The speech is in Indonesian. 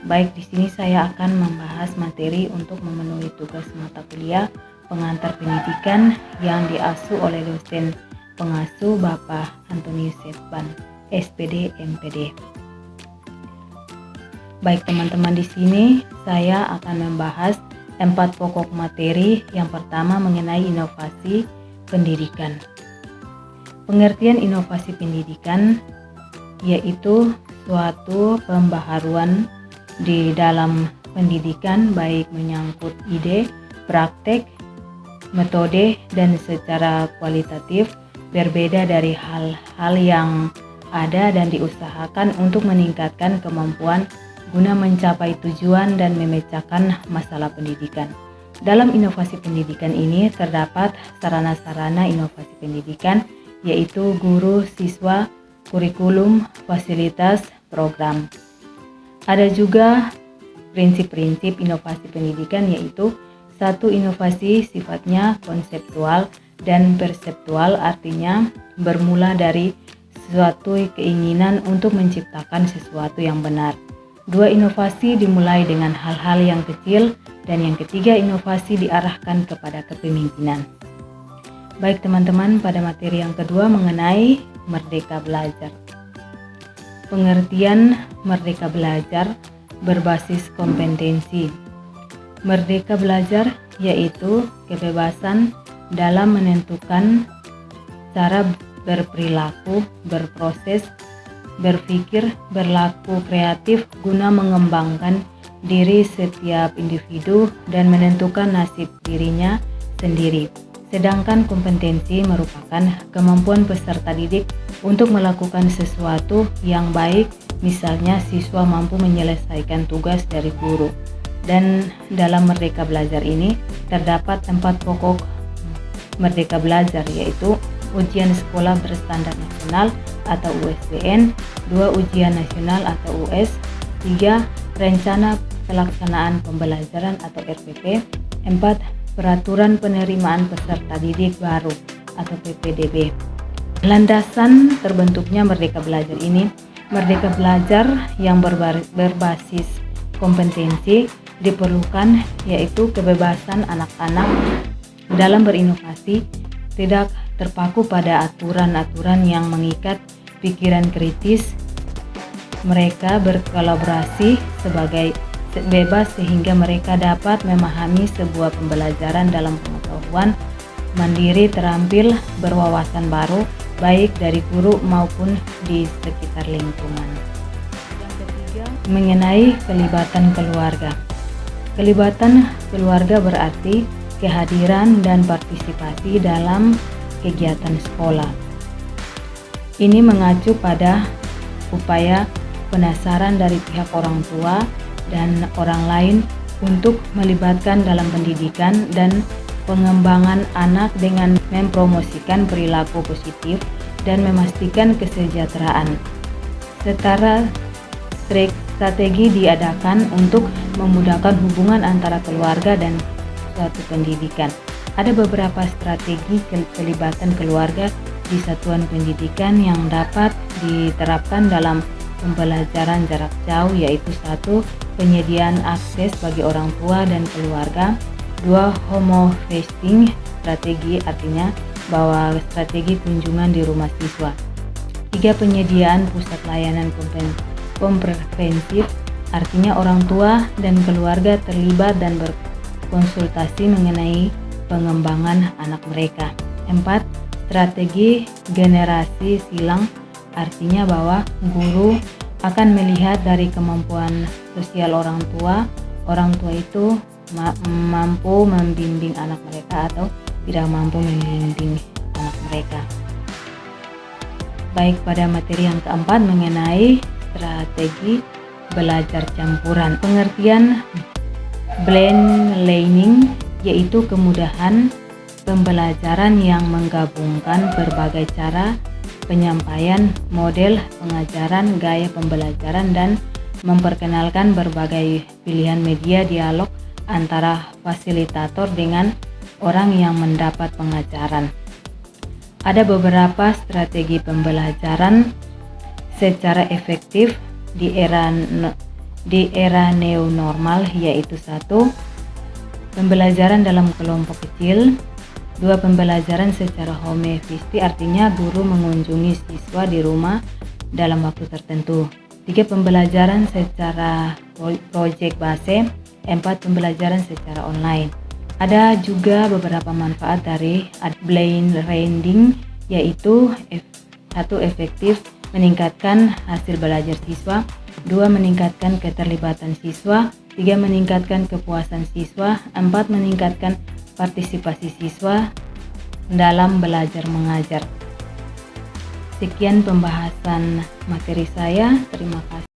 Baik, di sini saya akan membahas materi untuk memenuhi tugas mata kuliah pengantar pendidikan yang diasuh oleh dosen pengasuh Bapak Antonius Setban, SPD MPD. Baik teman-teman, di sini saya akan membahas 4 pokok materi. Yang pertama mengenai inovasi pendidikan. Pengertian inovasi pendidikan yaitu suatu pembaharuan di dalam pendidikan, baik menyangkut ide, praktek, metode, dan secara kualitatif berbeda dari hal-hal yang ada dan diusahakan untuk meningkatkan kemampuan guna mencapai tujuan dan memecahkan masalah pendidikan. Dalam inovasi pendidikan ini terdapat sarana-sarana inovasi pendidikan, yaitu guru, siswa, kurikulum, fasilitas, program. Ada juga prinsip-prinsip inovasi pendidikan, yaitu 1. Inovasi sifatnya konseptual dan perseptual, artinya bermula dari suatu keinginan untuk menciptakan sesuatu yang benar. 2. Inovasi dimulai dengan hal-hal yang kecil. Dan yang ketiga, inovasi diarahkan kepada kepemimpinan. Baik teman-teman, pada materi yang kedua mengenai merdeka belajar. Pengertian merdeka belajar berbasis kompetensi. Merdeka belajar yaitu kebebasan dalam menentukan cara berperilaku, berproses, berpikir, berlaku kreatif guna mengembangkan diri setiap individu dan menentukan nasib dirinya sendiri. Sedangkan kompetensi merupakan kemampuan peserta didik untuk melakukan sesuatu yang baik, misalnya siswa mampu menyelesaikan tugas dari guru. Dan dalam merdeka belajar ini terdapat 4 pokok merdeka belajar, yaitu ujian sekolah berstandar nasional atau USBN, 2. Ujian nasional atau US, 3. Rencana pelaksanaan pembelajaran atau RPP, 4. Peraturan penerimaan peserta didik baru atau PPDB. Landasan terbentuknya merdeka belajar ini, merdeka belajar yang berbasis kompetensi diperlukan, yaitu kebebasan anak-anak dalam berinovasi, tidak terpaku pada aturan-aturan yang mengikat pikiran kritis. Mereka berkolaborasi sebagai bebas sehingga mereka dapat memahami sebuah pembelajaran dalam pengetahuan mandiri, terampil, berwawasan baru, baik dari guru maupun di sekitar lingkungan. Yang ketiga, mengenai kelibatan keluarga. Kelibatan keluarga berarti kehadiran dan partisipasi dalam kegiatan sekolah. Ini mengacu pada upaya penasaran dari pihak orang tua dan orang lain untuk melibatkan dalam pendidikan dan pengembangan anak dengan mempromosikan perilaku positif dan memastikan kesejahteraan. Secara strategi diadakan untuk memudahkan hubungan antara keluarga dan suatu pendidikan. Ada beberapa strategi kelibatan keluarga di satuan pendidikan yang dapat diterapkan dalam pembelajaran jarak jauh, yaitu 1. Penyediaan akses bagi orang tua dan keluarga. 2. Home visiting strategi, artinya bahwa strategi kunjungan di rumah siswa. 3. Penyediaan pusat layanan komprehensif, artinya orang tua dan keluarga terlibat dan berkonsultasi mengenai pengembangan anak mereka. 4. Strategi generasi silang, artinya bahwa guru akan melihat dari kemampuan sosial orang tua itu mampu membimbing anak mereka atau tidak mampu membimbing anak mereka. Baik, pada materi yang keempat mengenai strategi belajar campuran. Pengertian blend learning yaitu kemudahan pembelajaran yang menggabungkan berbagai cara penyampaian, model pengajaran, gaya pembelajaran, dan memperkenalkan berbagai pilihan media dialog antara fasilitator dengan orang yang mendapat pengajaran. Ada beberapa strategi pembelajaran secara efektif di era di era new normal, yaitu 1. Pembelajaran dalam kelompok kecil. 2. Pembelajaran secara home visit, artinya guru mengunjungi siswa di rumah dalam waktu tertentu. 3. Pembelajaran secara project base. 4. Pembelajaran secara online. Ada juga beberapa manfaat dari blended learning, yaitu 1. Efektif meningkatkan hasil belajar siswa. 2. Meningkatkan keterlibatan siswa. 3. Meningkatkan kepuasan siswa. 4. Meningkatkan partisipasi siswa dalam belajar mengajar. Sekian pembahasan materi saya. Terima kasih.